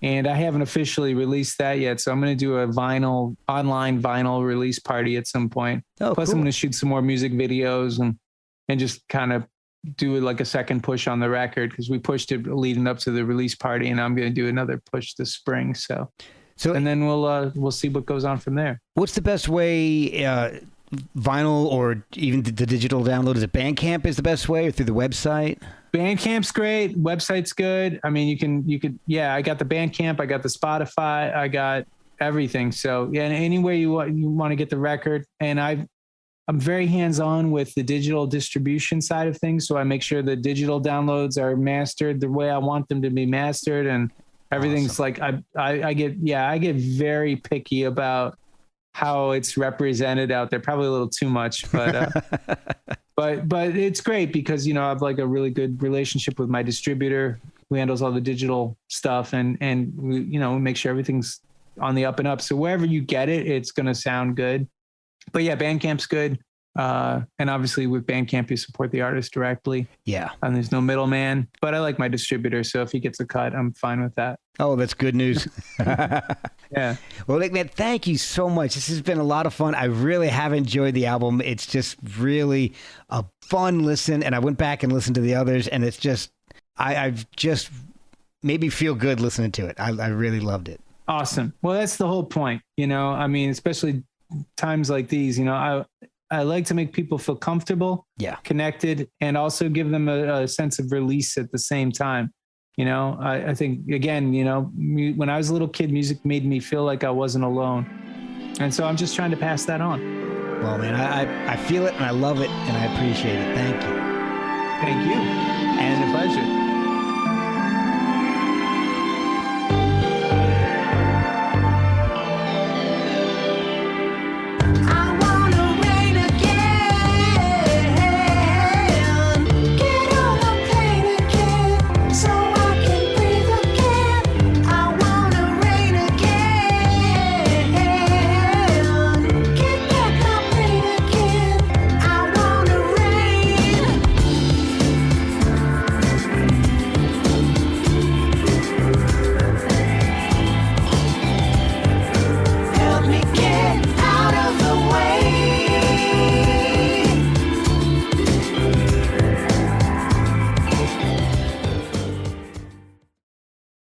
and I haven't officially released that yet. So I'm going to do a online vinyl release party at some point. Oh, plus cool. I'm going to shoot some more music videos and just kind of do like a second push on the record because we pushed it leading up to the release party, and I'm going to do another push this spring. So and then we'll see what goes on from there. What's the best way? Vinyl or even the digital download? Is it Bandcamp is the best way, or through the website? Bandcamp's great. Website's good. I mean, you could. I got the Bandcamp. I got the Spotify. I got everything. So any way you want to get the record. And I'm very hands-on with the digital distribution side of things. So I make sure the digital downloads are mastered the way I want them to be mastered, and everything's awesome. Like I get very picky about how it's represented out there. Probably a little too much, but but it's great because I have like a really good relationship with my distributor who handles all the digital stuff, and we make sure everything's on the up and up. So wherever you get it, it's going to sound good. But yeah, Bandcamp's good. And obviously with Bandcamp, you support the artist directly. Yeah. And there's no middleman, but I like my distributor. So if he gets a cut, I'm fine with that. Oh, that's good news. Yeah. Well, Nick, man, thank you so much. This has been a lot of fun. I really have enjoyed the album. It's just really a fun listen. And I went back and listened to the others, and it's just, I've just made me feel good listening to it. I really loved it. Awesome. Well, that's the whole point, I mean, especially times like these, I like to make people feel comfortable, connected, and also give them a sense of release at the same time. I think, again, when I was a little kid, music made me feel like I wasn't alone. And so I'm just trying to pass that on. Well, man, I feel it and I love it and I appreciate it. Thank you. Thank you. And a pleasure.